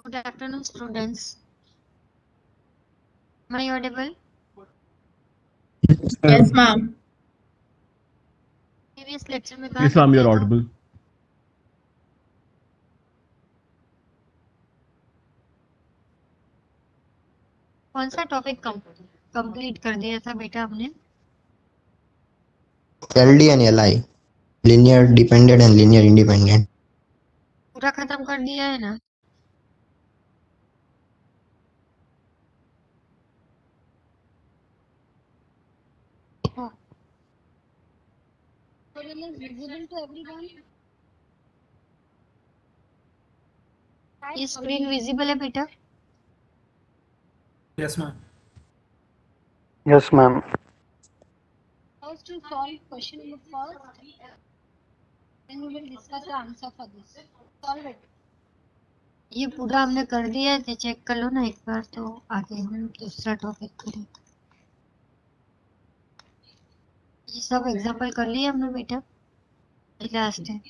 Good afternoon, students. Am I audible? Yes, ma'am. Previous lecture में Yes, ma'am, you're audible. कौन सा topic complete कर दिया था बेटा हमने? LD and LI, linear dependent and linear independent. पूरा खत्म कर दिया है ना? हाँ। Visible to everyone? ये स्क्रीन विजिबल है बेटा? Yes, ma'am. Yes, ma'am. How to solve question number first? Then we will discuss the answer for this. Solve it. ये पूरा हमने कर दिया है, चेक कर लो ना एक बार, तो आगे हम दूसरा टॉपिक करें। ये सब एग्जांपल कर लिए हमने बेटा, लास्ट है।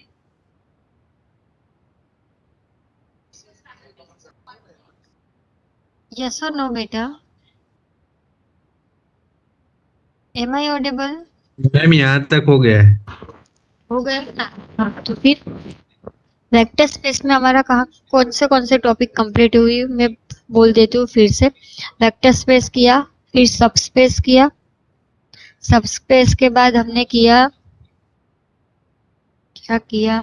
Yes or no बेटा? Am I audible? मैम यहाँ तक हो गया है। हो गया ना? हाँ, तो फिर वेक्टर स्पेस में हमारा कहाँ कौन से टॉपिक कंप्लीट हुई, मैं बोल देती हूँ फिर से। वेक्टर स्पेस किया, फिर सब स्पेस किया, सब स्पेस के बाद हमने किया, क्या किया,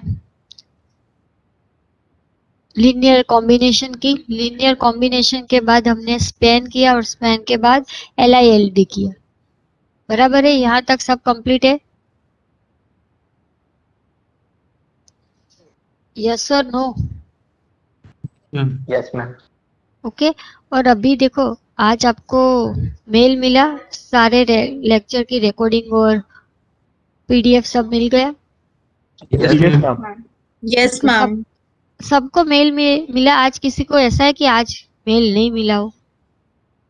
लीनियर कॉम्बिनेशन की। लीनियर कॉम्बिनेशन के बाद हमने स्पैन किया, और स्पैन के बाद LILD किया। बराबर है? यहाँ तक सब कंप्लीट है? यस और नो? Yes, ma'am. ओके। और अभी देखो, आज आपको मेल मिला, सारे लेक्चर की रिकॉर्डिंग और PDF सब मिल गया? Yes, ma'am. Yes, तो ma'am. सबको मेल में मिला? आज किसी को ऐसा है कि आज मेल नहीं मिला हो?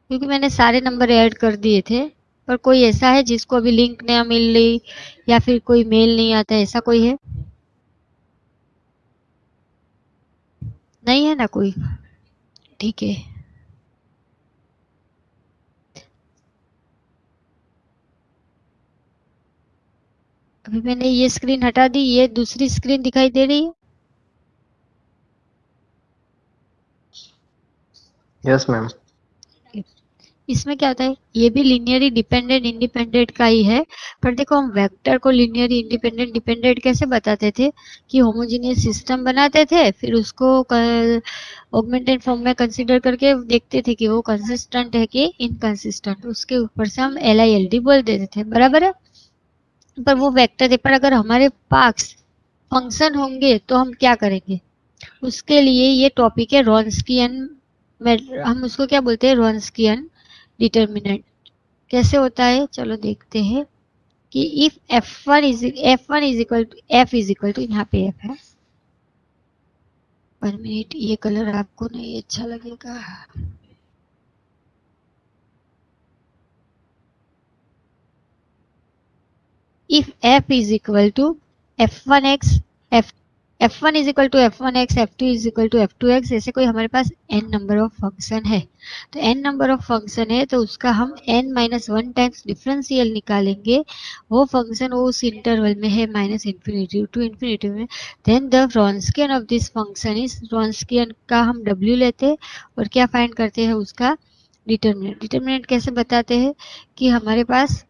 क्योंकि मैंने सारे नंबर ऐड कर दिए थे, पर कोई ऐसा है जिसको अभी लिंक नया मिल रही, या फिर कोई मेल नहीं आता, ऐसा कोई है? नहीं है ना कोई? ठीक है। अभी मैंने ये स्क्रीन हटा दी, ये दूसरी स्क्रीन दिखाई दे रही है? Yes, ma'am. इसमें क्या होता है, ये भी लीनियरली डिपेंडेंट इंडिपेंडेंट का ही है, पर देखो हम वेक्टर को लीनियरली इंडिपेंडेंट डिपेंडेंट कैसे बताते थे कि होमोजेनियस सिस्टम बनाते थे, फिर उसको ऑगमेंटेड फॉर्म में कंसीडर करके देखते थे कि वो कंसिस्टेंट है कि इनकंसिस्टेंट, उसके ऊपर से हम LILD बोल देते थे। बराबर है? पर वो वेक्टर है, पर अगर हमारे पास फंक्शन होंगे तो हम क्या करेंगे? उसके लिए ये टॉपिक है रॉन्स्कियन, हम उसको क्या बोलते हैं, रॉन्स्कियन डिटर्मिनेंट। कैसे होता है चलो देखते हैं कि if F1 is equal to F is equal to, यहाँ पे F है, पर मिनट, ये कलर आपको नहीं अच्छा लगेगा। If F is equal to F1x, F1 is equal to F1x, F2 is equal to F2x, ऐसे कोई हमारे पास n नंबर ऑफ फंक्शन है, तो n नंबर ऑफ फंक्शन है तो उसका हम n-1 टाइम्स डिफरेंशियल निकालेंगे। वो फंक्शन वो उस इंटरवल में है -∞ टू इन्फिनिटी में, then the Wronskian of this function is, Wronskian का हम w लेते हैं और क्या फाइंड करते हैं, उसका डिटर्मिनेंट। डिटर्मिनेंट कैसे बताते हैं कि हमारे पास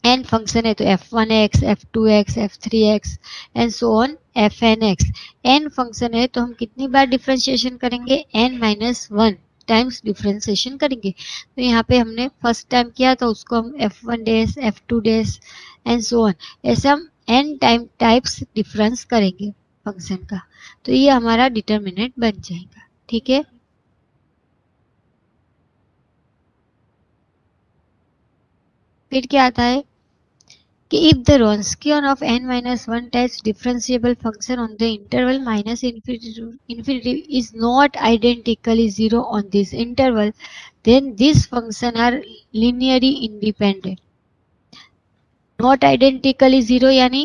n फंक्शन है तो f1x, f2x, f3x and so on fnx। n function है तो हम कितनी बार डिफरेंशिएशन करेंगे, n-1 टाइम्स डिफरेंशिएशन करेंगे। तो यहाँ पे हमने फर्स्ट टाइम किया तो उसको हम f1 days, f2 days and so on, ऐसे हम n टाइप्स डिफरेंस करेंगे फंक्शन का, तो ये हमारा डिटर्मिनेंट बन जाएगा। ठीक है? फिर क्या आता है कि if the Wronskian of n-1 types differentiable function on the interval -infinity to infinity is not identically 0 on this interval, then these functions are linearly independent. Not identically 0 यानी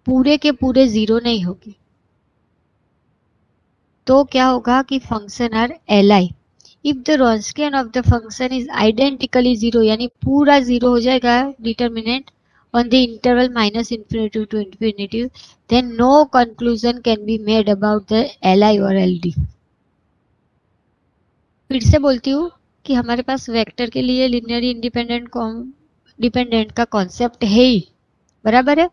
पूरे के पूरे 0 नहीं होगी, तो क्या होगा कि function are li if the Wronskian of the function is identically zero, यानी पूरा जीरो हो जाएगा determinant on the interval minus infinity to infinity, then no conclusion can be made about the li or ld. फिर से बोलती हूँ कि हमारे पास वेक्टर के लिए लिनियरली डिपेंडेंट का कॉन्सेप्ट है ही, बराबर है।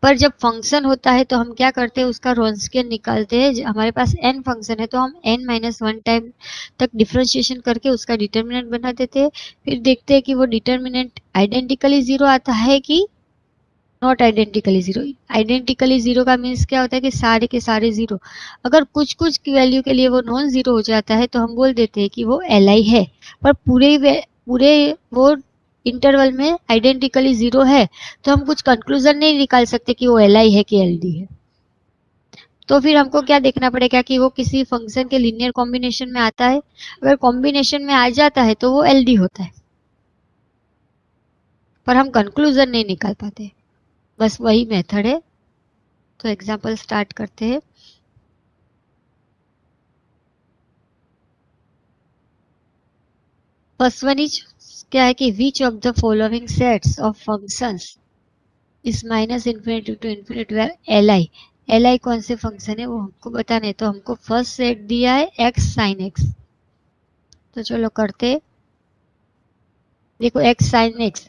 पर जब फंक्शन होता है तो हम क्या करते हैं, उसका रॉन्स्कियन निकालते हैं। हमारे पास n फंक्शन है तो हम n-1 टाइम तक डिफरेंशिएशन करके उसका डिटर्मिनेंट बना देते हैं। फिर देखते हैं कि वो डिटर्मिनेंट आइडेंटिकली जीरो आता है कि not identically zero. Identically zero का मीन्स क्या होता है कि सारे के सारे जीरो। अगर कुछ कुछ की वैल्यू के लिए वो नॉन जीरो हो जाता है तो हम बोल देते हैं कि वो li है, पर पूरे वो इंटरवल में आइडेंटिकली जीरो है, तो हम कुछ कंक्लूजन नहीं निकाल सकते कि वो li है कि ld है। तो फिर हमको क्या देखना पड़ेगा कि वो किसी फंक्शन के लीनियर कॉम्बिनेशन में आता है। अगर कॉम्बिनेशन में आ जाता है तो वो ld होता है, पर हम कंक्लूजन नहीं निकाल पाते। बस वही मेथड है। तो एग्जाम्पल स्टार्ट करते हैं। फर्स्ट वन इज क्या है कि which of the following sets of functions is minus infinity to infinity where li कौन से फंक्शन है वो हमको बताना है। तो हमको फर्स्ट सेट दिया है x sin x, तो चलो करते। देखो x sin x,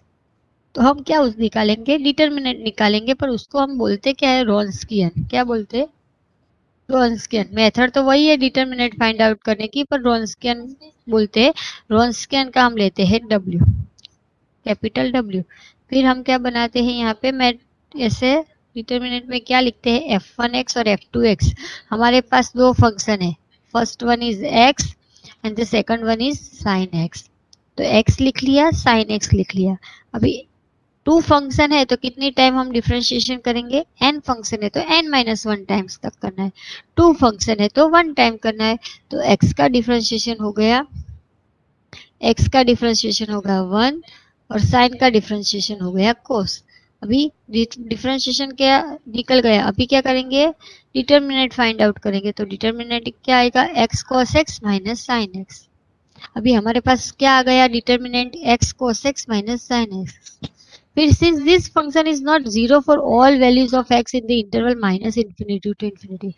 तो हम क्या उस निकालेंगे, डिटर्मिनेंट निकालेंगे, पर उसको हम बोलते क्या है, रॉन्स्कियन। क्या बोलते हैं, रॉन्स्कियन। मेथड तो वही है डिटर्मिनेंट फाइंड आउट करने की, पर रॉन्स्कियन बोलते हैं। रॉन्स्कियन का हम लेते हैं W, कैपिटल W। फिर हम क्या बनाते हैं यहाँ पे, मैं ऐसे डिटर्मिनेंट में क्या लिखते हैं, f1x और f2x। हमारे पास दो फंक्शन है, first one is x and the second one is sin x। तो x लिख लिया, sin x लिख लिया। अभी टू फंक्शन है तो कितनी टाइम हम डिफरेंशिएशन करेंगे, n फंक्शन है तो n-1 टाइम्स तक करना है, टू फंक्शन है तो 1 टाइम करना है। तो x का डिफरेंशिएशन हो गया, x का डिफरेंशिएशन होगा 1 और साइन का डिफरेंशिएशन हो गया cos। अभी डिफरेंशिएशन क्या निकल गया, अभी क्या करेंगे, डिटर्मिनेंट फाइंड आउट करेंगे। तो डिटर्मिनेंट क्या आएगा, x cos x minus sine x। अभी हमारे पास क्या आ गया, determinant x cos x minus sine x। फिर since this function is not zero for all values of x in the interval minus infinity to infinity,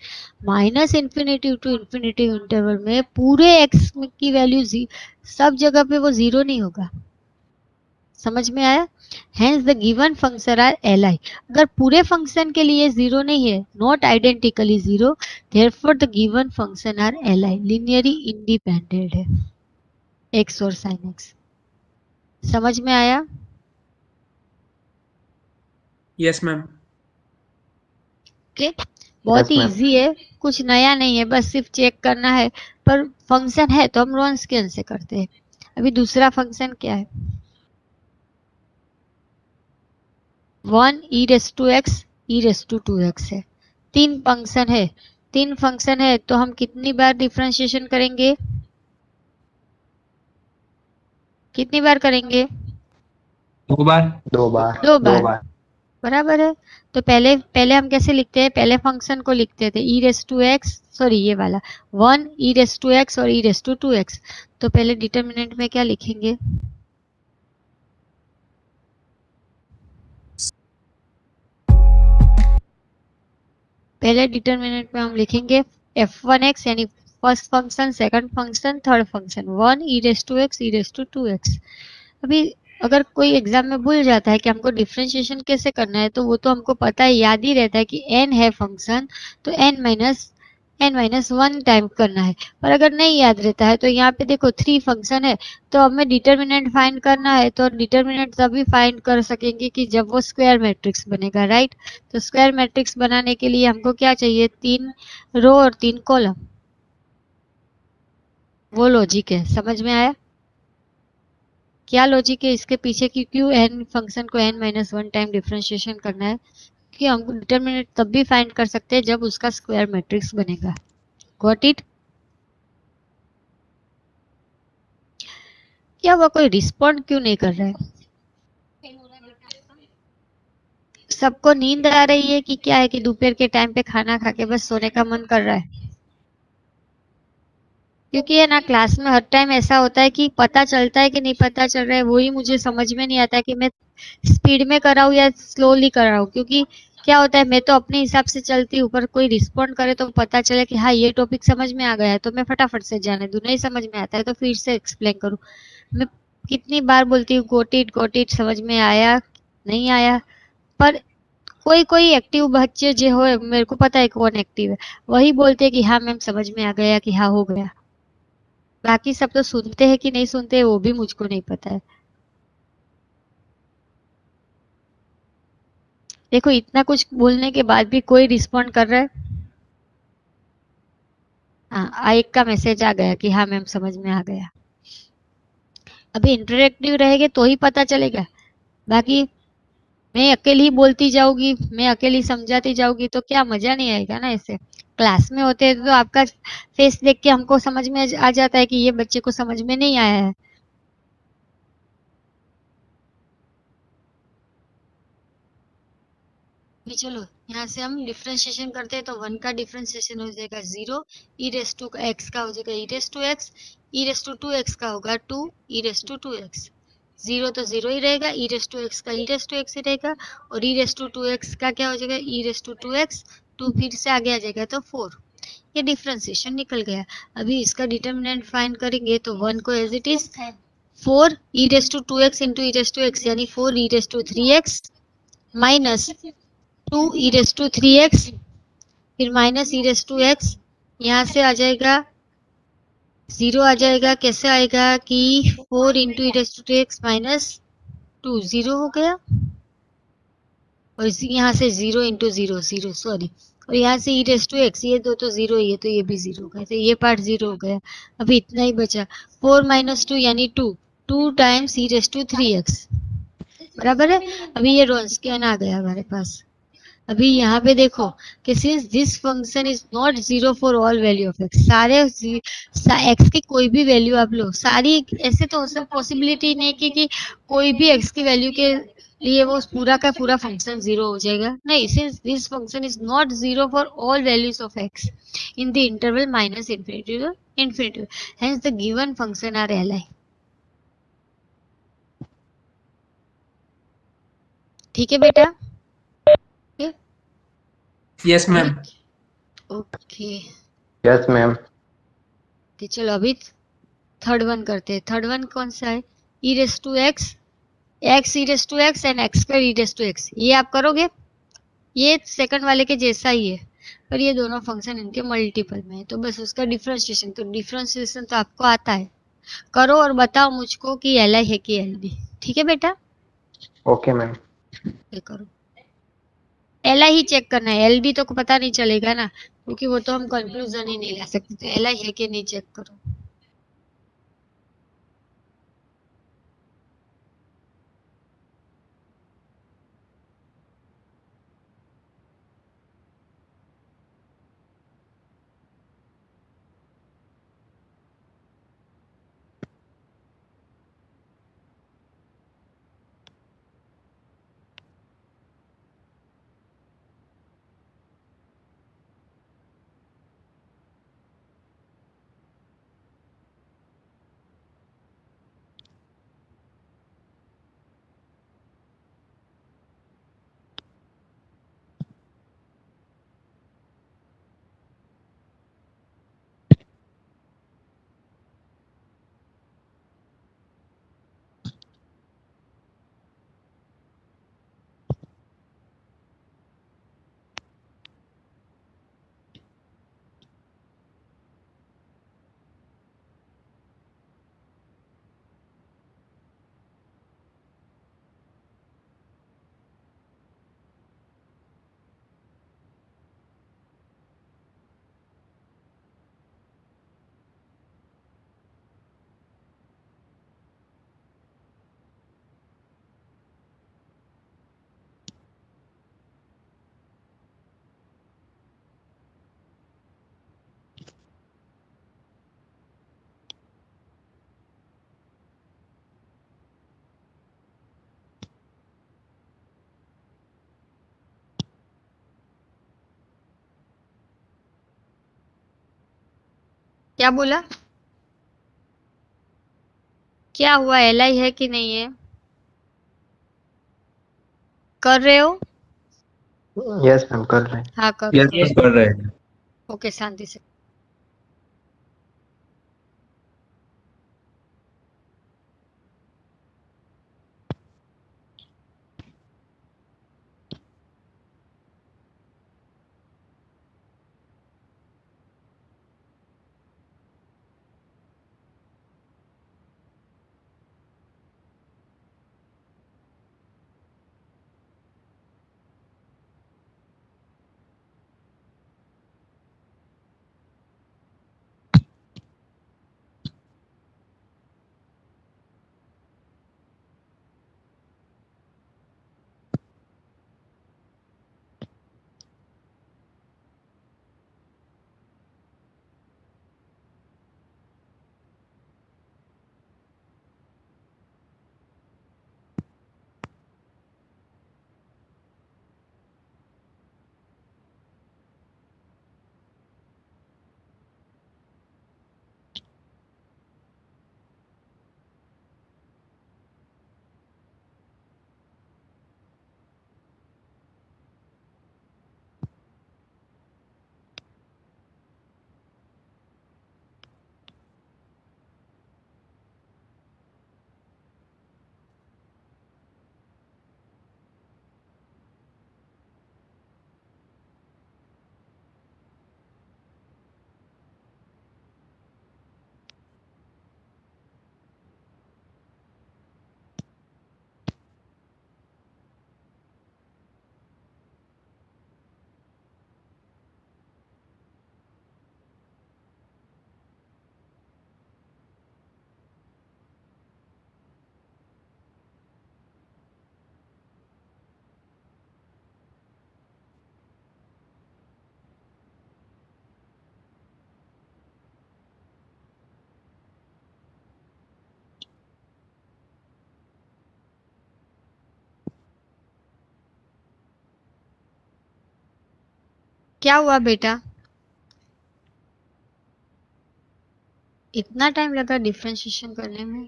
minus infinity to infinity interval में पूरे x की value सब जगह पे वो zero नहीं होगा। समझ में आया। Hence the given function are li। अगर पूरे फंक्शन के लिए जीरो नहीं है, not identically zero, therefore the given function are li, linearly independent है x और sin x। समझ में आया। Yes ma'am. ओके, बहुत Yes, ही ma'am. इजी है, कुछ नया नहीं है, बस सिर्फ चेक करना है। पर फंक्शन है तो हम रॉन्स्कियन से करते हैं। अभी दूसरा फंक्शन क्या है, 1 e raise to x e raise to 2x है। तीन फंक्शन है, तीन फंक्शन है तो हम कितनी बार डिफरेंशिएशन करेंगे, कितनी बार करेंगे, 2 बार। दो बार दो बार, बराबर है। तो पहले पहले हम कैसे लिखते हैं, पहले फंक्शन को लिखते थे e raise to x, sorry ये वाला 1 e रेस टू एक्स और e रेस टू 2x। तो पहले डिटर्मिनेंट में क्या लिखेंगे, पहले डिटर्मिनेंट में हम लिखेंगे f1x, यानी first function, second function, third function, 1 e raise to x e raise to 2x। अभी अगर कोई एग्जाम में भूल जाता है कि हमको डिफरेंशिएशन कैसे करना है, तो वो तो हमको पता है, याद ही रहता है कि n है फंक्शन तो n-1 टाइम करना है। पर अगर नहीं याद रहता है तो यहाँ पे देखो 3 फंक्शन है, तो हमें डिटर्मिनेंट फाइंड करना है। तो डिटर्मिनेंट तभी फाइंड कर सकेंगे कि जब वो स्क्वायर मैट्रिक्स बनेगा, राइट। तो स्क्वायर मैट्रिक्स बनाने के लिए हमको क्या चाहिए, 3 रो और 3 कॉलम। वो लॉजिक है, समझ में आया क्या लॉजिक है इसके पीछे कि क्यों n फंक्शन को n-1 टाइम डिफरेंशिएशन करना है, कि हम डिटर्मिनेंट तब भी फाइंड कर सकते हैं जब उसका स्क्वायर मैट्रिक्स बनेगा। Got it. क्या वो कोई रिस्पॉन्ड क्यों नहीं कर रहा है, सबको नींद आ रही है कि क्या है, कि दोपहर के टाइम पे खाना खा के बस सोने का मन कर रहा है। क्योंकि है ना क्लास में हर टाइम ऐसा होता है कि पता चलता है कि नहीं पता चल रहा है, वही मुझे समझ में नहीं आता है कि मैं स्पीड में कर रहा हूँ या स्लोली कर रहा हूँ। क्योंकि क्या होता है, मैं तो अपने हिसाब से चलती हूँ, पर कोई रिस्पॉन्ड करे तो पता चले कि हाँ ये टॉपिक समझ में आ गया है, तो मैं फटाफट से जाने दूँ। नहीं समझ में आता है तो फिर से एक्सप्लेन करूँ। मैं कितनी बार बोलती हूँ गोट इट समझ में आया नहीं आया, पर कोई कोई एक्टिव बच्चे जो हो, मेरे को पता है कौन एक्टिव है, वही बोलते हैं कि हाँ मैम समझ में आ गया, कि हाँ हो गया। बाकी सब तो सुनते हैं कि नहीं सुनते वो भी मुझको नहीं पता है। देखो इतना कुछ बोलने के बाद भी कोई रिस्पॉन्ड कर रहा है। हाँ एक का मैसेज आ गया कि हाँ मैम समझ में आ गया। अभी इंटरेक्टिव रहेगा तो ही पता चलेगा। बाकी मैं अकेली ही बोलती जाऊंगी, मैं अकेली समझाती जाऊंगी तो क्या मजा नहीं आएगा ना। ऐसे क्लास में होते हैं तो आपका फेस देख के हमको समझ में आ जाता है कि ये बच्चे को समझ में नहीं आया है। भी चलो यहाँ से हम डिफरेंशिएशन करते हैं, तो वन का डिफरेंशिएशन हो जाएगा 0, ई रेस टू एक्स का हो जाएगा e raise to x, e raise to 2x का होगा 2 ई रेस टू 2x। 0 तो 0 ही रहेगा, ई रेस टू एक्स का ई रेस टू एक्स ही रहेगा, और ई रेस टू 2x का क्या हो जाएगा ई रेस टू 2x। 2 फिर से आगे आ जाएगा तो 4। ये डिफरेंशिएशन निकल गया। अभी इसका डिटर्मिनेंट फाइंड करेंगे तो 1 को as it is 4 e raise to 2x into E raise to x, यानी 4 e raise to 3x minus 2 e raise to 3x, फिर minus e raise to x. यहाँ से आ जाएगा 0 आ जाएगा। कैसे आएगा कि 4 into E raise to x minus 2 0 हो गया, और यहाँ से 0 इंटू 0 0 सॉरी, और यहाँ से ई रेस टू एक्स, ये दो तो 0 ही है तो ये भी 0 हो गया, तो ये पार्ट 0 हो गया। अभी इतना ही बचा 4 माइनस 2 यानी 2, 2 times E raise to 3x बराबर है। अभी ये रोन्सकियन आ गया हमारे पास। अभी यहाँ पे देखो कि since this function is not zero for all value of x, सारे एक्स की कोई भी वैल्यू आप लो सारी, ऐसे तो सब पॉसिबिलिटी नहीं कि कोई भी एक्स की वैल्यू के लिए वो पूरा का पूरा फंक्शन जीरो हो जाएगा। नहीं, since this function is not zero for all values of x in the interval minus infinity to infinity, hence the given function are L I. ठीक है बेटा? Yes ma'am. Okay yes ma'am. चलो अभी third one करते हैं। Third one कौन सा है? E raise to x, x e raise to x and x square e raise to x. ये आप करोगे, ये सेकंड वाले के जैसा ही है, पर ये दोनों फंक्शन इनके मल्टीपल में है, तो बस उसका डिफरेंशिएशन, तो डिफरेंशिएशन तो आपको आता है। करो और बताओ मुझको कि एल आई है कि एल बी। ठीक है बेटा? Okay ma'am. ये करो, एल आई ही चेक करना है, एल बी तो पता नहीं चलेगा ना, क्योंकि वो तो हम कंक्लूजन ही नहीं ला सकते। तो एल आई है कि नहीं चेक करो। क्या बोला? क्या हुआ, LI है कि नहीं है? कर रहे हो? यस मैम कर रहे हैं। हाँ करो। यस यस कर रहे हैं। ओके शांति से। क्या हुआ बेटा? इतना टाइम लगा डिफरेंशिएशन करने में?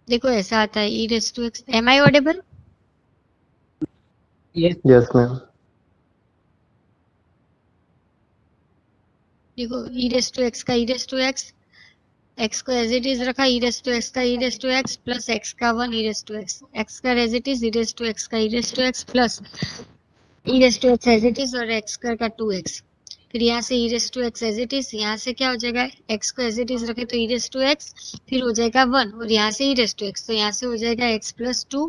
देखो ऐसा आता है e⁻⁴ am I audible? Yes ma'am. देखो e⁻x का e⁻x, x को एज इट इज रखा, e⁻x का e⁻x प्लस x का 1 e⁻x, x का एज इट इज e⁻x का e⁻x plus e⁻x as it is और x का 2x। फिर यहाँ से e⁻x एज इट इज, यहाँ से क्या हो जाएगा, x को एज इट इज रखे तो e⁻x, फिर हो जाएगा 1 और यहाँ से e⁻x, तो यहाँ से हो जाएगा x प्लस 2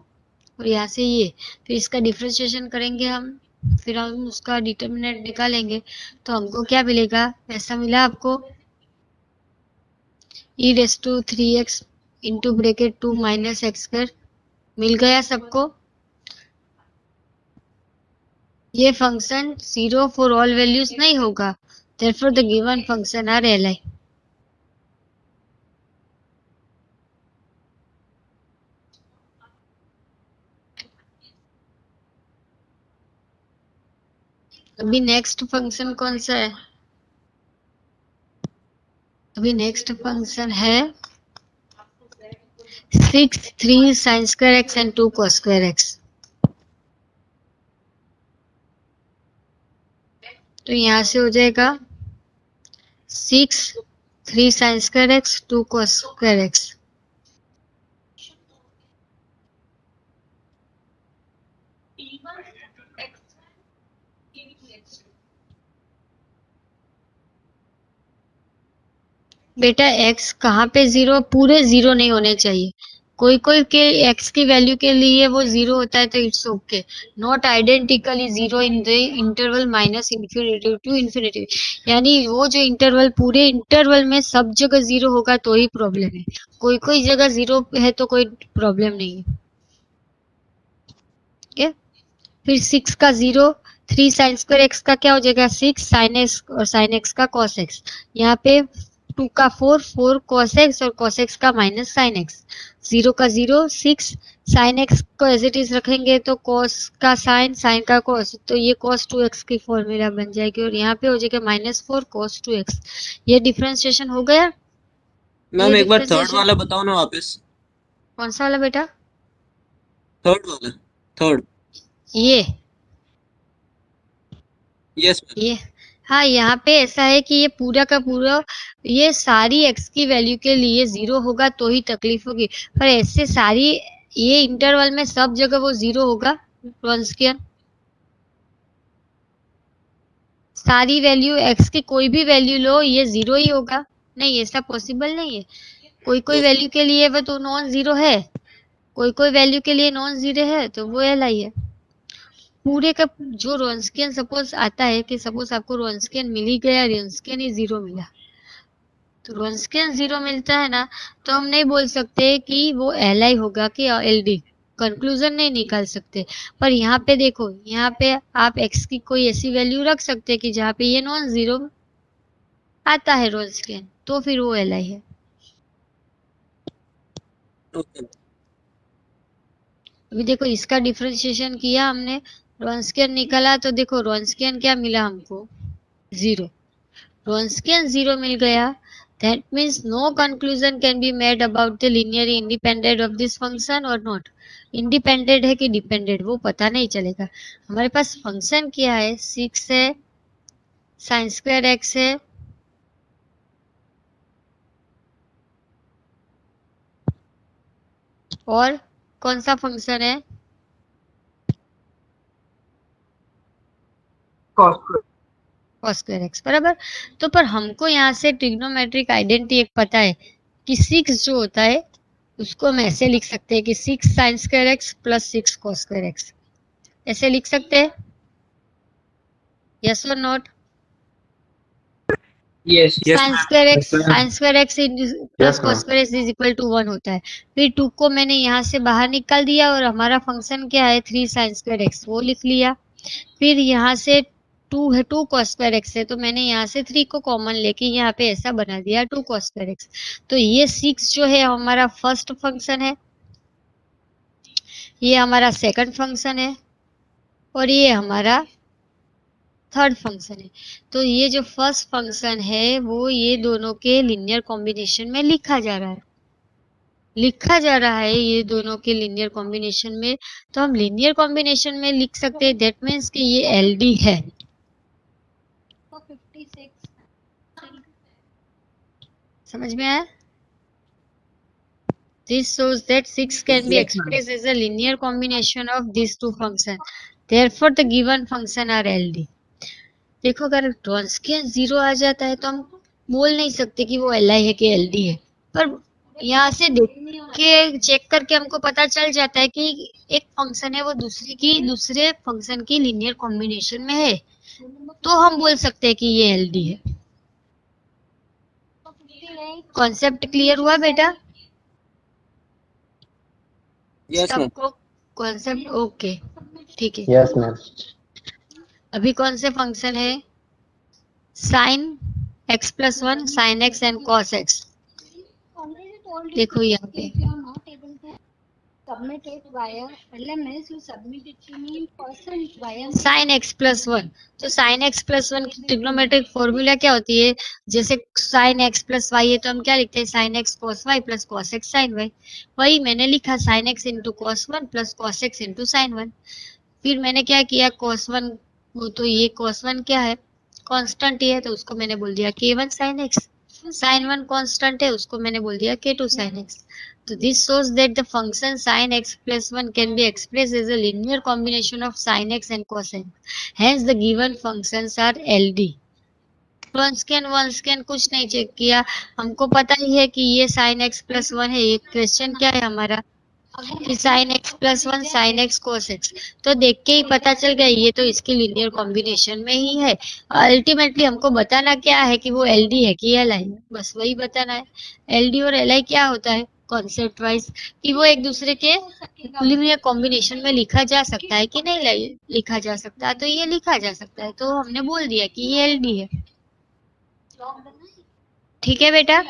और यहाँ से ये, फिर इसका डिफरेंशिएशन करेंगे हम, फिर हम उसका डिटर्मिनेंट निकालेंगे तो हमको क्या मिलेगा, ऐसा मिला आपको e⁻3x into bracket 2 minus x²। मिल गया सबको? ये फंक्शन 0 फॉर ऑल वैल्यूज नहीं होगा, therefore the given function are Li। अभी नेक्स्ट फंक्शन कौन सा है? अभी नेक्स्ट फंक्शन है 6 3 sin² x and 2 cos² x। तो यहाँ से हो जाएगा 6 3 sin² x 2 cos² x। बेटा x कहाँ पे जीरो, पूरे जीरो नहीं होने चाहिए, कोई कोई के x की वैल्यू के लिए वो जीरो होता है तो it's okay, not identically zero in the interval minus infinity to infinity. यानी वो जो इंटरवल, पूरे इंटरवल में सब जगह जीरो होगा तो ही प्रॉब्लम है, कोई कोई जगह जीरो है तो कोई प्रॉब्लम नहीं है। okay? फिर 6 का 0, 3 sin² x का क्या हो जाएगा 6 sin x और sin x का cos x, यहाँ पे 2 का 4 4 cos x और cos x का माइनस sin x, 0 का 0, 6 साइन एक्स को एज इट इज रखेंगे तो कॉस का साइन, साइन का कॉस, तो ये cos 2x की फॉर्मूला बन जाएगी और यहाँ पे हो जाएगा -4 cos 2x। ये डिफरेंशिएशन हो गया। मैम ये एक बार थर्ड differentiation- वाला बताओ ना वापस। कौन सा वाला बेटा? थर्ड वाला, थर्ड। ये यस मैम। ये हाँ, यहाँ पे ऐसा है कि ये पूरा का पूरा ये सारी x की वैल्यू के लिए 0 होगा तो ही तकलीफ होगी, पर ऐसे सारी ये इंटरवल में सब जगह वो 0 होगा रॉन्स्कियन। सारी वैल्यू x की कोई भी वैल्यू लो ये 0 ही होगा। नहीं, ऐसा पॉसिबल नहीं है। कोई कोई वैल्यू के लिए वो तो नॉन जीरो है, कोई कोई वैल्यू के लिए नॉन जीरो है, तो वो LI है। पूरे का जो रॉन्स्कियन सपोज आता है कि सपोज आपको रॉन्स्कियन मिल ही गया, रॉन्स्कियन ही 0 मिला, तो रॉन्स्कियन 0 मिलता है ना, तो हम नहीं बोल सकते कि वो LI होगा कि LD, कंक्लूजन नहीं निकाल सकते। पर यहाँ पे देखो, यहाँ पे आप x की कोई ऐसी वैल्यू रख सकते हैं कि जहाँ पे ये नॉन जीरो आता है रॉन्स्कियन, तो फिर वो LI है। ओके। अभी देखो इसका डिफरेंशिएशन किया हमने, रॉन्स्कियन निकाला, तो देखो रॉन्स्कियन क्या मिला हमको, 0। रॉन्स्कियन 0 मिल गया, that means no conclusion can be made about the linearly independent of this function or not। Independent है कि डिपेंडेंट वो पता नहीं चलेगा। हमारे पास फंक्शन क्या है, 6 है, साइन स्क्वायर एक्स है, और कौन सा फंक्शन है, cos स्क्वायर एक्स, बराबर। तो पर हमको यहाँ से ट्रिग्नोमेट्रिक आइडेंटिटी एक पता है कि 6 जो होता है उसको हम ऐसे लिख सकते हैं कि 6 sine square x plus 6 cos square x, ऐसे लिख सकते हैं, यस और not? Yes yes sine square x plus cos square x is equal to 1 होता है। फिर 2 को मैंने यहाँ से बाहर निकाल दिया और हमारा फंक्शन क्या है, 3 साइन स्क्वायर एक्स, वो लिख लिया। फिर यहाँ से 2 है, 2 cos स्क्वायर एक्स है, तो मैंने यहाँ से 3 को कॉमन लेके यहाँ पे ऐसा बना दिया 2 cos स्क्वायर एक्स। तो ये 6 जो है हमारा फर्स्ट फंक्शन है, ये हमारा सेकंड फंक्शन है, और ये हमारा थर्ड फंक्शन है। तो ये जो फर्स्ट फंक्शन है वो ये दोनों के लीनियर कॉम्बिनेशन में लिखा जा रहा है, ये दोनों के लीनियर कॉम्बिनेशन में। तो हम लीनियर कॉम्बिनेशन में लिख सकते हैं, दैट मीन्स कि ये LD है। समझ में आया? This shows that 6 can be expressed as a linear combination of these two functions. Therefore, the given function are LD. देखो अगर रॉन्स्कियन 0 आ जाता है तो हम बोल नहीं सकते कि वो LI है कि LD है, पर यहाँ से देख के चेक करके हमको पता चल जाता है कि एक फंक्शन है वो दूसरे फंक्शन की लीनियर कॉम्बिनेशन में है, तो हम बोल सकते हैं कि ये LD है। कॉन्सेप्ट क्लियर हुआ बेटा? Yes ma'am. सबको कॉन्सेप्ट ओके, ठीक है। Yes ma'am. अभी कौन से फंक्शन है, sine x plus 1, sine x and cos x. देखो यहाँ पे साइन एक्स प्लस 1, तो साइन एक्स प्लस 1 की ट्रिग्नोमेट्रिक फॉर्मूला क्या होती है, जैसे साइन एक्स प्लस वाई है तो हम क्या लिखते हैं, sine x cos y plus cos x sine y. वही मैंने लिखा sine x into cos 1 plus cos x into sine 1। फिर मैंने क्या किया, cos 1, वो तो ये cos 1 क्या है, कांस्टेंट ही है, तो उसको मैंने बोल दिया k1 sin x। sin 1 constant है, उसको मैंने बोल दिया k2 sin x। तो this shows that the function sin x plus 1 can be expressed as a linear combination of sin x and cos x. Hence the given functions are LD। One scan कुछ नहीं check किया, हमको पता ही है कि ये sin x plus 1 है। ये क्वेश्चन क्या है हमारा, sine x plus 1 sine x cos x, तो देख के ही पता चल गया ये तो इसकी लीनियर कॉम्बिनेशन में ही है। अल्टीमेटली हमको बताना क्या है कि वो LD है कि LI, बस वही बताना है। LD और LI क्या होता है कॉन्सेप्ट वाइज, कि वो एक दूसरे के लीनियर कॉम्बिनेशन में लिखा जा सकता है कि नहीं लिखा जा सकता, तो ये लिखा जा सकता है, तो हमने बोल दिया कि ये LD है। ठीक है बेटा?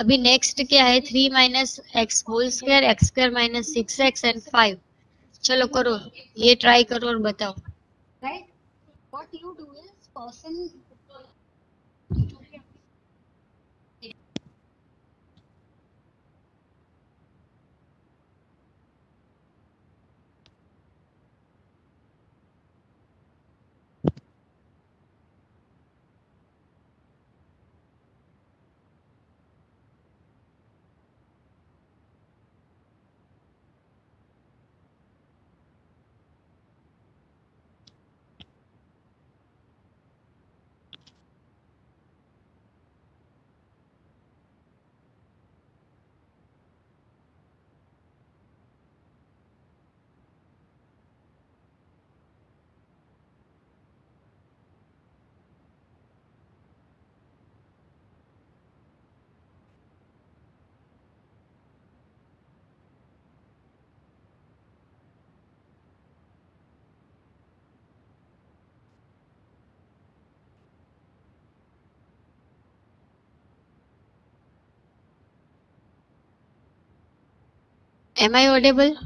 अभी नेक्स्ट क्या है, 3 minus x whole square, x square minus 6x and 5। चलो करो, ये ट्राई करो और बताओ। Right, what you do is person Am I audible?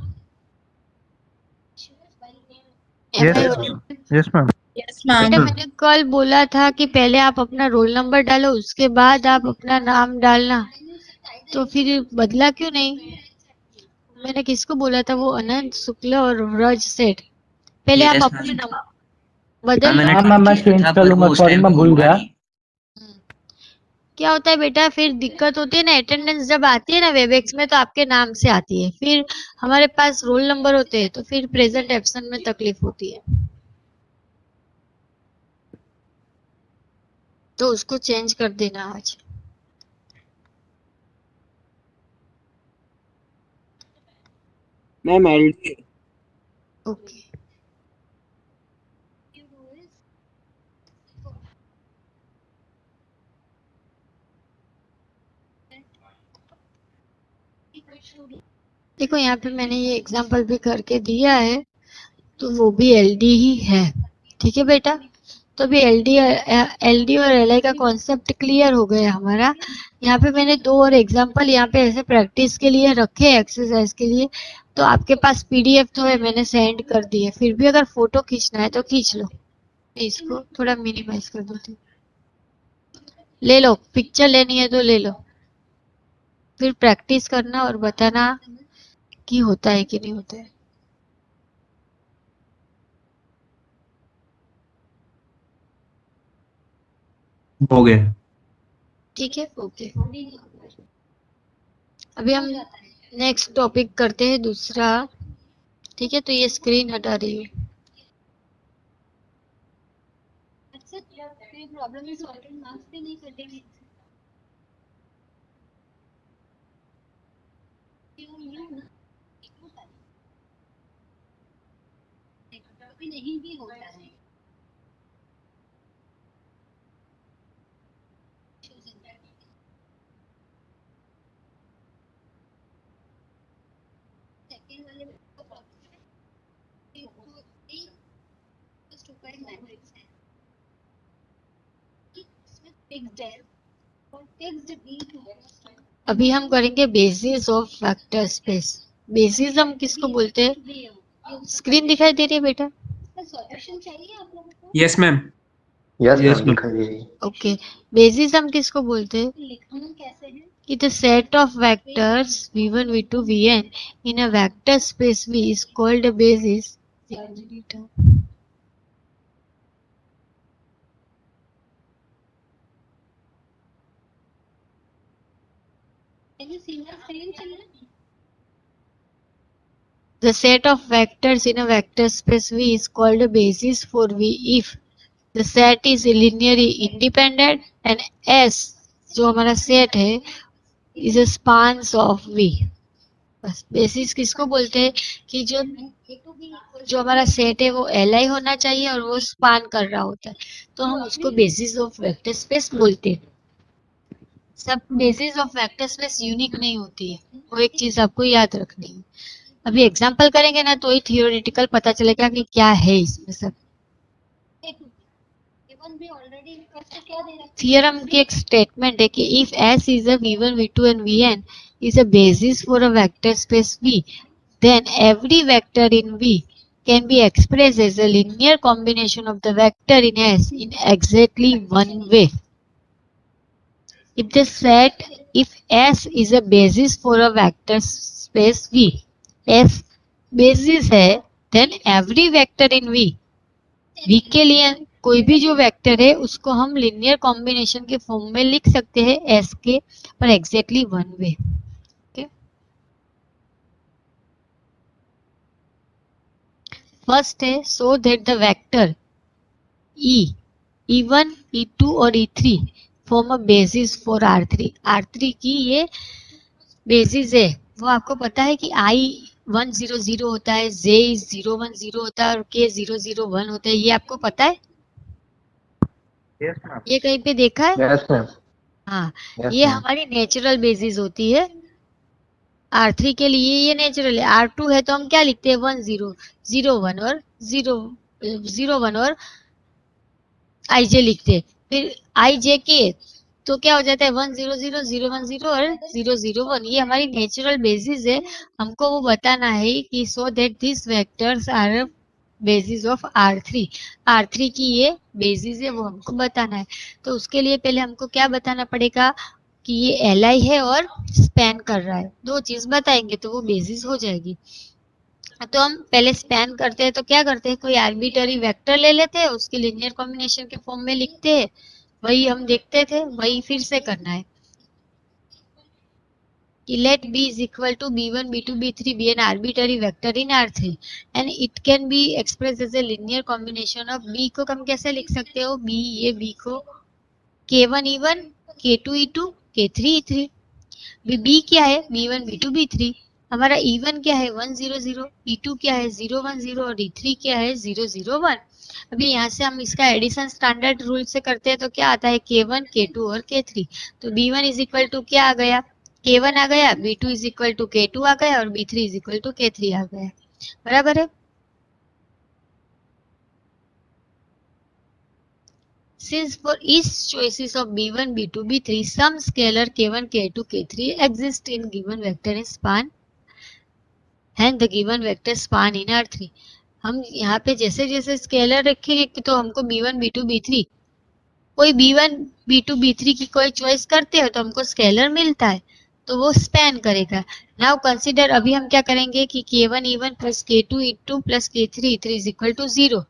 Am I audible? Yes, ma'am. Yes, ma'am. बेटा मैंने कल बोला था कि पहले आप अपना रोल नंबर डालो, उसके बाद आप अपना नाम डालना, तो फिर बदला क्यों नहीं? मैंने किसको बोला था, वो अनंत शुक्ला और व्रज सेठ। पहले आप Yes, अपने ma'am. नंबर बदल लो। मैंने हाँ मैम, मैं ठीक किया चेंज था, कर पर लूंगा, वो उस सॉरी टाइम मैं पे भूल हुआ गया। नहीं। क्या होता है बेटा, फिर दिक्कत होती है ना, अटेंडेंस जब आती है ना वेबएक्स में, तो आपके नाम से आती है, फिर हमारे पास रोल नंबर होते हैं, तो फिर प्रेजेंट एब्सेंट में तकलीफ होती है, तो उसको चेंज कर देना आज। मैम एलडी ओके, देखो यहाँ पे मैंने ये एग्जांपल भी करके दिया है, तो वो भी एलडी ही है। ठीक है बेटा, तो अभी एलडी और एलआई का कॉन्सेप्ट क्लियर हो गया हमारा। यहाँ पे मैंने 2 और एग्जांपल यहाँ पे ऐसे प्रैक्टिस के लिए रखे, एक्सरसाइज के लिए। तो आपके पास पीडीएफ तो है, मैंने सेंड कर दी है, फिर भी अगर फोटो खींचना है तो खींच लो। इसको थोड़ा मिनिमाइज कर देती हूँ, ले लो, पिक्चर लेनी है तो ले लो, फिर प्रैक्टिस करना और बताना कि होता है कि नहीं होता है। हो गया। ठीक है, ओके। अभी हम नेक्स्ट टॉपिक करते हैं, दूसरा। ठीक है, तो ये स्क्रीन हटा रही हूँ। अच्छा, प्रॉब्लम है, सॉल्टेड मार्क्स पे नहीं कटेंगे। नहीं भी होता है, सेकंड वाले में अभी हम करेंगे basis of vector space. Basis हम किसको बोलते हैं? स्क्रीन दिखाई दे रही है बेटा? सॉल्यूशन चाहिए आप लोगों को? Yes ma'am. Yes Yes, ma'am, ma'am. दिखाई दे रही है। ओके, बेसिस हम किसको बोलते हैं? लिखना कैसे है कि the set of vectors v1 v2 vn in a vector space v is called a basis. The set of vectors in a vector space V is called a basis for V if the set is linearly independent and S जो हमारा set है is a spans of V। बस basis किसको बोलते हैं कि जो हमारा सेट है वो एल होना चाहिए और वो स्पान कर रहा होता है, तो हम उसको बेसिस ऑफ वेक्टर स्पेस बोलते हैं। सब basis of vector space unique नहीं होती है, वो एक चीज आपको याद रखनी है। अभी एग्जांपल करेंगे ना तो ही थियोरेटिकल पता चलेगा कि क्या है इसमें सब। थियरम की एक स्टेटमेंट है कि if S is a v1 v2 and vn is a basis for a vector space v, then every vector in v can be expressed as a linear combination of the vector in S in exactly one way. If the set if S is a basis for a vector space V, S basis है, then every vector in V, V के लिए कोई भी जो vector है उसको हम linear combination के फॉर्म में लिख सकते हैं S के पर एग्जैक्टली वन वे. फर्स्ट है so that the vector E1, E2 और E3 form a basis for R3. R3 की ये बेसिस है. वो आपको पता है कि I100 होता है, J010 होता है और K001 होता है. ये आपको पता है? Yes, ma'am. ये कहीं पे देखा है? Yes, ma'am. हाँ, Yes, ये ma'am. हमारी नेचुरल बेसिस होती है. R3 के लिए ये नेचुरल है. R2 है तो हम क्या लिखते हैं 1001 और 001 और IJ लिखते हैं. फिर IJ के तो क्या हो जाता है 100 010 और 001. ये हमारी नेचुरल बेसिस है. हमको वो बताना है कि so that this vectors are basis of R3. R3 की ये बेसिस है, वो हमको बताना है. तो उसके लिए पहले हमको क्या बताना पड़ेगा कि ये Li है और स्पैन कर रहा है. दो चीज बताएंगे तो वो बेसिस हो जाएगी. तो हम पहले स्पैन करते हैं तो क्या करते हैं, कोई आर्बिटरी वेक्टर ले लेते हैं, उसके लिनियर कॉम्बिनेशन के फॉर्म में लिखते हैं. वही हम देखते थे, वही फिर से करना है कि let B is equal to B1, B2, B3 be an arbitrary vector in R3 and it can be expressed as a linear combination of B को हम कैसे लिख सकते हो, B ये B को K1 E1, K2 E2, K3 E3. B क्या है B1, B2, B3. हमारा E1 क्या है 100, E2 क्या है 010 और E3 क्या है 001. अभी यहाँ से हम इसका एडिशन स्टैंडर्ड रूल से करते हैं तो क्या आता है K1, K2 और K3. तो B1 इज इक्वल टू क्या आ गया, K1 आ गया, B2 is equal to K2 आ गया और B3 is equal to K3 आ गया. बराबर है. Since for each choices of B1, B2, B3, some scalar K1, K2, K3 exist in given vector in span, and the given vector span in R3. हम यहाँ पे जैसे जैसे scalar रखेंगे तो हमको B1, B2, B3 कोई B1, B2, B3 की कोई चॉइस करते हो तो हमको स्केलर मिलता है तो वो स्पैन करेगा. नाउ कंसीडर अभी हम क्या करेंगे कि K1 E1 plus K2 E2 plus K3 E3 is equal to 0.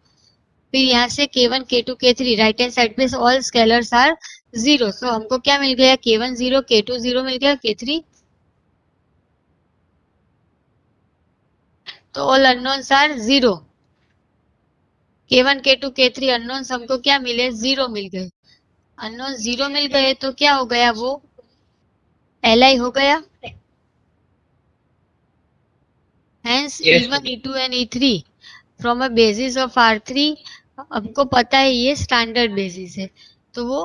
फिर यहाँ से K1 K2 K3 right hand side पे ऑल स्केलर्स आर 0. सो हमको क्या मिल गया K1 0 K2 0 मिल गया K3 तो all unknowns are 0. K1 K2 K3 unknowns हमको क्या मिले 0 मिल गए. अननोन 0 मिल गए तो क्या हो गया वो Li हो गया. Hence Yes, E1 E2 and E3 from a basis of R3 हमको पता है ये स्टैंडर्ड बेसिस है तो वो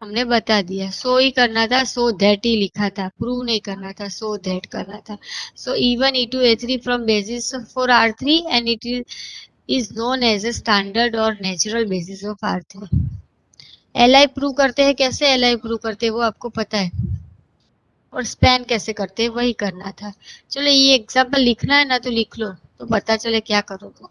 हमने बता दिया. सो ही करना था, सो दैट ही लिखा था, प्रूव नहीं करना था, सो दैट करना था. So E1 E2 E3 from basis for R3 and it is known as a standard और natural basis of R3. Li prove करते हैं, कैसे Li प्रूव करते हैं वो आपको पता है और स्पैन कैसे करते हैं वही करना था. चलो ये एग्जाम्पल लिखना है ना तो लिख लो तो पता चले क्या करो. तो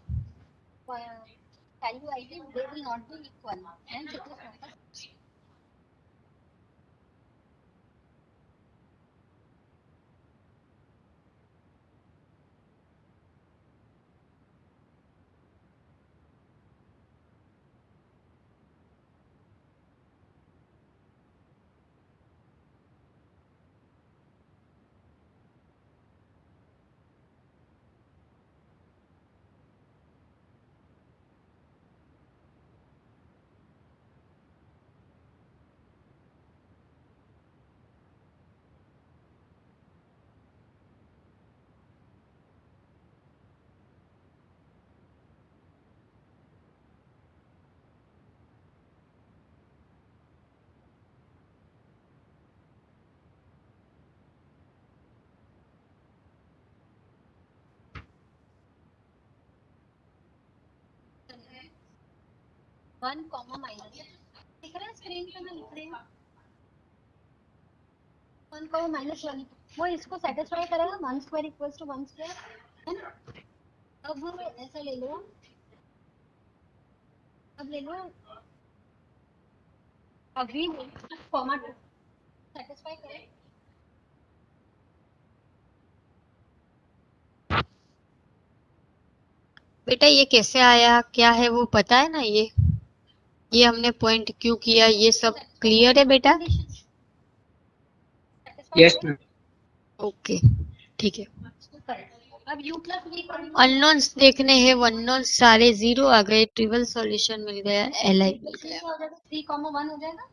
1 कॉमा माइनस दिख रहा है स्क्रीन पे, मैं लिख रही हूँ 1 कॉमा माइनस 1, वो इसको सेटिस्फाई करेगा 1 स्क्वायर इक्वल्स टू 1 स्क्वायर। अब वो ऐसा ले लो, अब ले लो अभी कॉमा 2 सेटिस्फाई करे। बेटा ये कैसे आया, क्या है वो पता है ना, ये हमने पॉइंट क्यों किया, ये सब क्लियर है बेटा? Yes ma'am. ओके ठीक है। अब u प्लस v अननोन्स देखने हैं, अननोन्स सारे 0 आ गए, ट्रिवियल सॉल्यूशन मिल गया, li मिल गया। 3 कॉमा 1 हो जाएगा।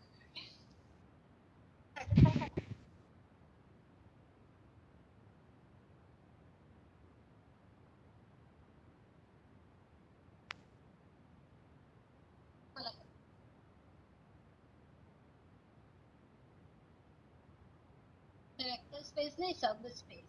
वेक्टर स्पेस नहीं, सब स्पेस।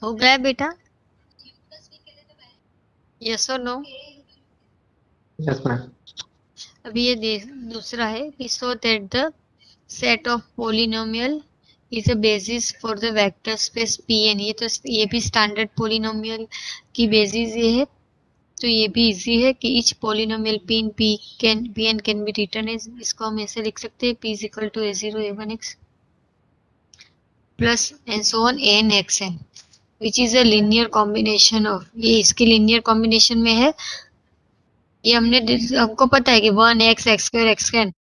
हो गया बेटा? यस और नो? Yes, ma'am. अभी ये दूसरा है कि so that the set of polynomial is a basis for the vector space Pn। ये भी स्टैंडर्ड पोलिनोमियल की बेसिस ये है, तो ये भी इजी है कि each polynomial Pn can be written as, इसको हम ऐसे लिख सकते हैं P is equal to a0 a1x plus and so on anxn which is a linear combination of, ये इसकी linear combination में है। ये हमको पता है कि 1x x square x square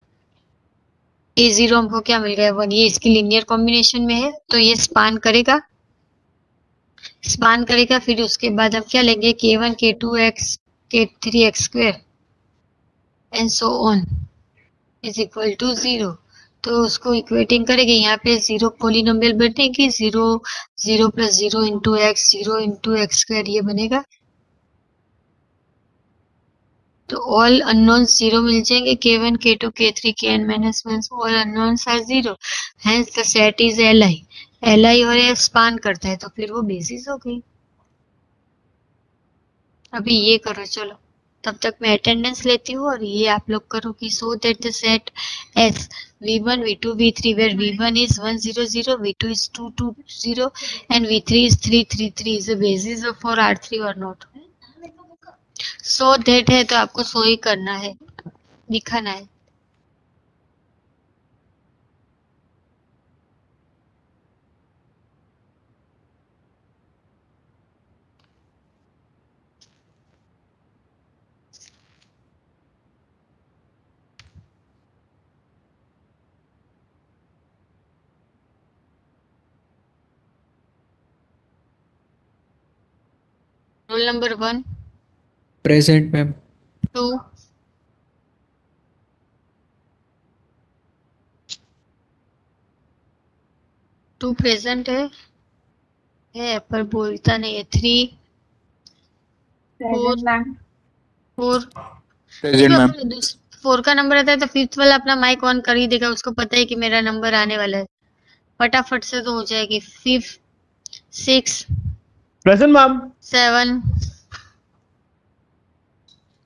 a0 हमको क्या मिल गया 1, ये इसकी linear combination में है, तो ये स्पान करेगा। फिर उसके बाद हम क्या लेंगे k1 k2 x k3 x square and so on is equal to 0। तो उसको इक्वेटिंग करेंगे, यहाँ पे 0 पोलिनोमियल बनेगी, 0 0 plus 0 into x 0 into x square ये बनेगा। तो ऑल अननोन्स 0 मिल जाएंगे, k1 k2 k3 kn minus 1 all unknowns are 0, hence the set is li और ये स्पान करता है, तो फिर वो बेसिस हो गई। अभी ये करो चलो, तब तक मैं अटेंडेंस लेती हूँ और ये आप लोग करो कि so that the set S v1 v2 v3 where v1 is 1 0 0 v2 is 2 2 0 and v3 is 3 3 3 is the basis of for R3 or not। So that है तो आपको सो ही करना है, दिखाना है। Roll number 1 Present, ma'am. 2 2 present है पर बोलता नहीं है। 3 4 4 Present, ma'am. 4 का नंबर आता है तो फिफ्थ वाला अपना माइक ऑन कर ही देगा, उसको पता है कि मेरा नंबर आने वाला है, फटाफट से तो हो जाएगी। 5 6 Present, ma'am. 7,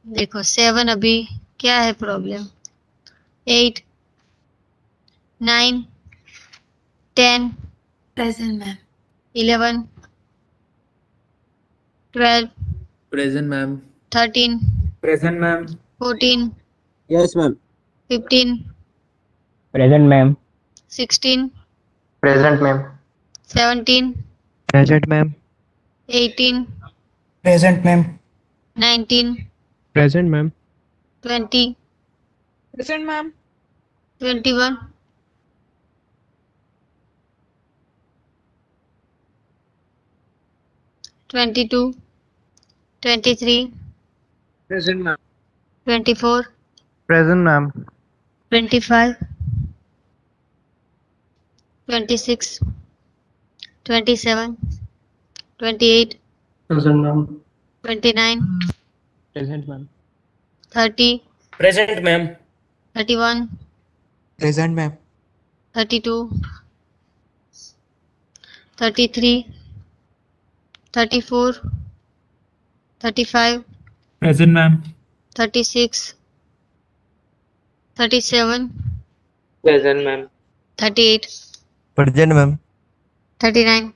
देखो 7 अभी क्या है problem, 8 9 10 Present, ma'am. 11 12 Present, ma'am. 13 Present, ma'am. 14 Yes, ma'am. 15 Present, ma'am. 16 Present, ma'am. 17 Present, ma'am. 18 Present, ma'am. 19 Present, ma'am. 20 Present, ma'am. 21 22 23 Present, ma'am. 24 Present, ma'am. 25 26 27 28 Present, ma'am. 29 Present, ma'am. 30 Present, ma'am. 31 Present, ma'am. 32 33 34 35 Present, ma'am. 36 37 Present, ma'am. 38 Present, ma'am. 39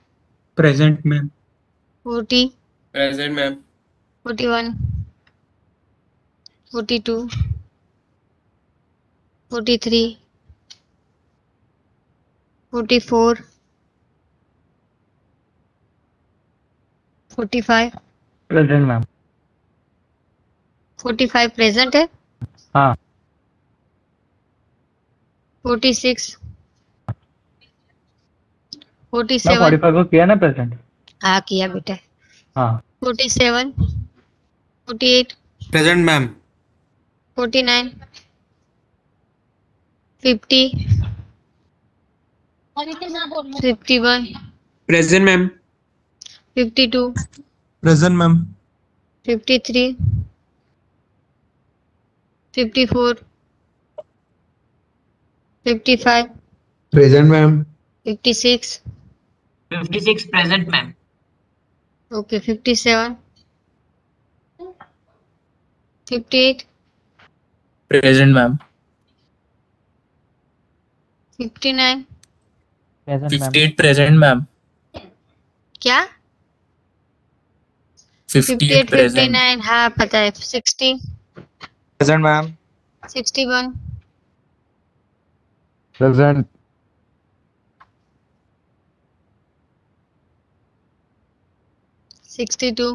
Present, ma'am. 40 Present, ma'am. 41 42 43 44 45 Present, ma'am. 45 present है। हाँ। 46 मैं 47 45 को किया ना present. हाँ किया बेटा। हाँ। 47 48 Present, ma'am. 49 50 51 Present, ma'am. 52 Present, ma'am. 53 54 55 Present, ma'am. 56 56 present, ma'am. okay 57 58 Present, ma'am. 59 present ma'am. 58 present, ma'am. क्या 58 58 present. 59 हाँ पता है। 60 present ma'am. 61 present. 62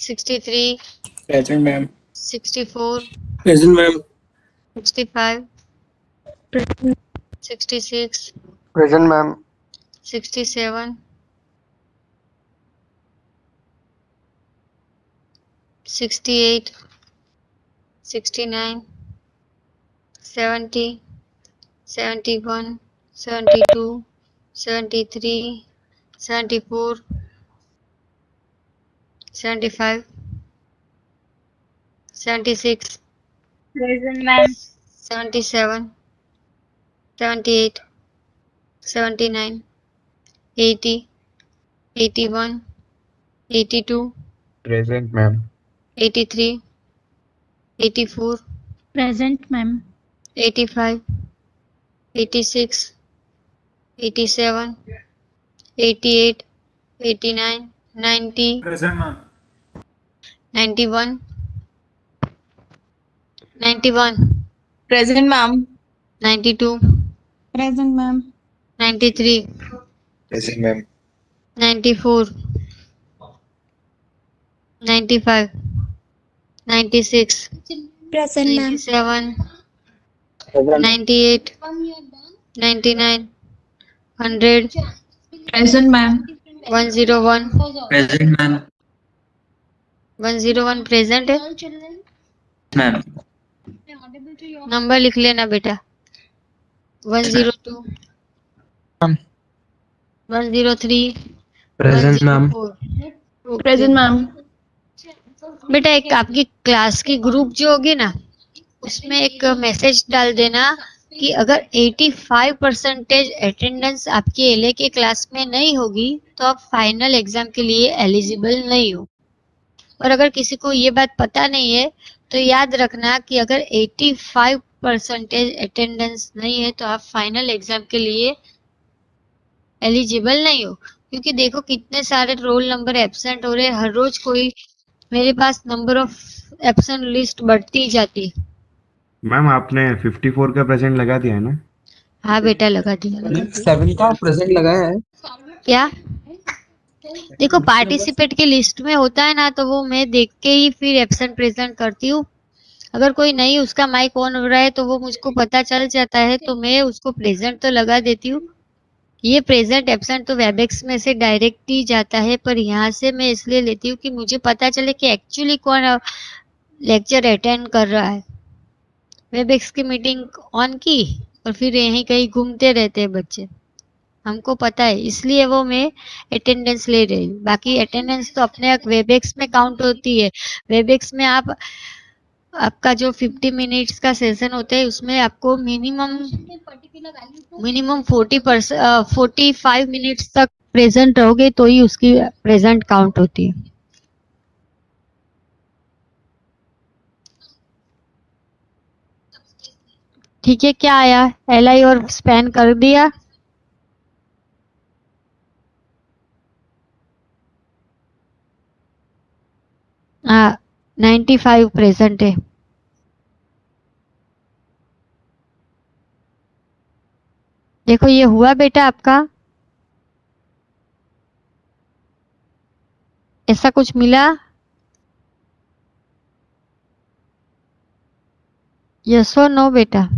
63 Present, ma'am. 64 Present, ma'am. 65 66 present ma'am. 67 68 69 70 71 72 73 74 75 76 Present, ma'am. 77 78 79 80 81 82 present ma'am. 83 84 Present, ma'am. 85 86 87 88 89 90 Present, ma'am. 91 91 Present, ma'am. 92 Present, ma'am. 93 present ma'am. 94 95 96 Present, ma'am. 97 98 99 100 Present, ma'am. 101 Present, ma'am. 101 present है। Ma'am. Number लिख लेना बेटा। 102 103 present ma'am. 104 Present, ma'am. बेटा एक आपकी class की group जो होगी ना, उसमें एक मैसेज डाल देना कि अगर 85% अटेंडेंस आपके एलए के क्लास में नहीं होगी तो आप फाइनल एग्जाम के लिए एलिजिबल नहीं हो। और अगर किसी को ये बात पता नहीं है तो याद रखना कि अगर 85% अटेंडेंस नहीं है तो आप फाइनल एग्जाम के लिए एलिजिबल नहीं हो। क्योंकि देखो कितने सारे रोल नंबर एब्सेंट हो रहे हैं, हर रोज कोई, मेरे पास नंबर ऑफ एब्सेंट लिस्ट बढ़ती ही जाती है। मैम आपने 54 का प्रेजेंट लगा दिया है ना? हाँ बेटा लगा दिया। 7 का प्रेजेंट लगाया है। क्या? देखो पार्टिसिपेट की लिस्ट में होता है ना, तो वो मैं देख के ही फिर एब्सेंट प्रेजेंट करती हूँ। अगर कोई नहीं उसका माइक ऑन हो रहा है तो वो मुझको पता चल जाता है, तो मैं उसको प्रेजेंट तो लगा देती हूँ। ये प्रेजेंट एब्सेंट तो वेबएक्स में से डायरेक्ट ही जाता है, पर यहाँ से मैं इसलिए लेती हूँ कि मुझे पता चले कि एक्चुअली कौन लेक्चर अटेंड कर रहा है। वेबएक्स की मीटिंग ऑन की और फिर यहीं कहीं घूमते रहते हैं बच्चे, हमको पता है, इसलिए वो मैं अटेंडेंस ले रही हूँ। बाकी अटेंडेंस तो अपने वेबएक्स में काउंट होती है। वेबएक्स में आप आपका जो 50 मिनट्स का सेशन होता है उसमें आपको मिनिमम 45 मिनट्स तक प्रेजेंट रहोगे तो ही उसकी प्रेजेंट काउंट होती है। ठीक है, क्या आया? एलआई और स्पैन कर दिया। हाँ 95 प्रेजेंट है। देखो ये हुआ बेटा आपका, ऐसा कुछ मिला? यस और नो बेटा?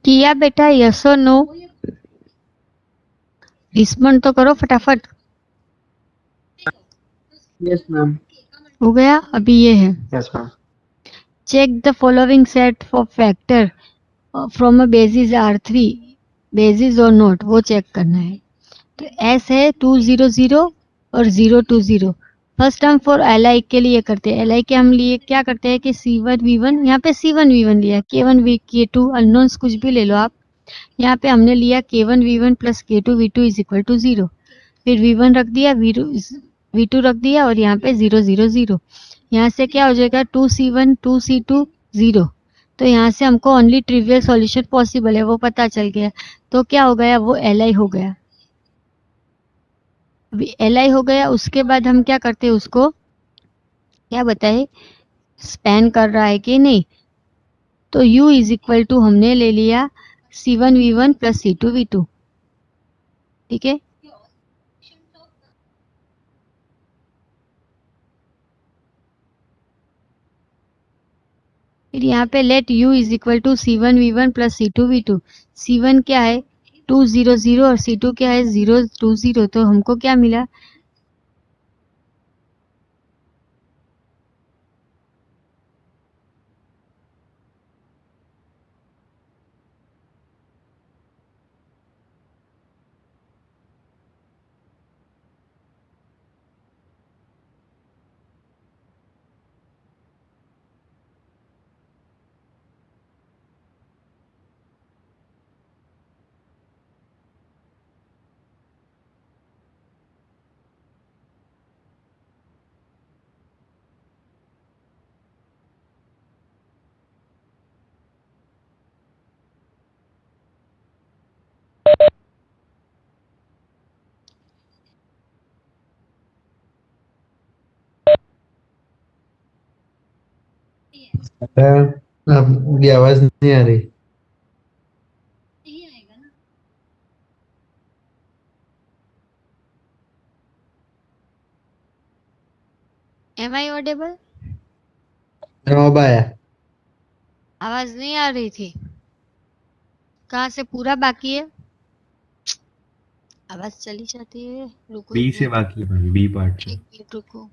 किया बेटा, यस और नो? रिस्पॉन्ड तो करो फटाफट। Yes ma'am. हो गया? अभी ये है, yes ma'am. Check the following set for factor from a basis R3 basis और नोट, वो चेक करना है। तो एस है 200 और 020। फर्स्ट हम फॉर एल आई के लिए करते हैं। एल आई के हम लिए क्या करते हैं कि C1 V1, यहाँ पे C1 V1 लिया, K1 K2 अननोन्स कुछ भी ले लो आप। यहाँ पे हमने लिया K1 V1 plus K2 V2 is equal to 0। फिर V1 रख दिया, V2 रख दिया और यहाँ पे 000। यहाँ से क्या हो जाएगा 2C1 2C2 0। तो यहाँ से हमको ओनली ट्रिवियल सॉल्यूशन पॉसिबल है वो पता चल गया। तो क्या हो गया, वो एल आई हो गया। अभी एल आई हो गया, उसके बाद हम क्या करते हैं, उसको क्या बताए, स्पैन कर रहा है कि नहीं। तो U इज इक्वल टू हमने ले लिया C1 V1 plus C2 V2। ठीक है, फिर यहाँ पे let U is equal to C1 V1 plus C2 V2। C1 क्या है 200 और C2 क्या है 020। तो हमको क्या मिला, आपकी आवाज नहीं आ रही। Am I audible? No bye आवाज नहीं आ रही थी। कहाँ से? पूरा बाकी है, आवाज चली जाती है। रुको बी एक से मिनट, बाकी है भाई, बी पार्ट से। एक मिनट रुको।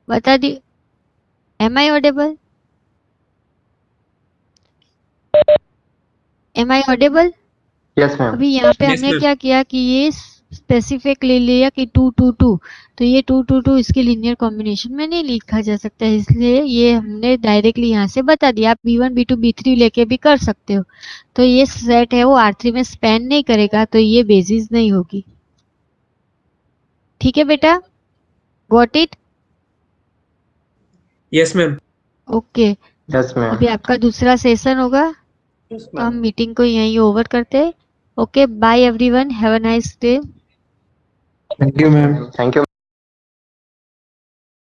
बता दी, am I audible? Am I audible? Yes ma'am अभी यहाँ पे हमने क्या किया कि ये स्पेसिफिक ले लिया कि 2 2 2, तो ये 2 2 2 इसके लीनियर कॉम्बिनेशन में नहीं लिखा जा सकता है, इसलिए ये हमने डायरेक्टली यहाँ से बता दिया। आप B1 B2 B3 लेके भी कर सकते हो। तो ये सेट है वो R3 में स्पैन नहीं करेगा, तो ये बेसिस नहीं होगी। ठीक है बेटा, got it? Yes ma'am. Okay, yes ma'am अभी आपका दूसरा सेशन होगा, तो हम मीटिंग को यहीं ओवर करते हैं। Okay, bye everyone, have a nice day. Thank you ma'am thank you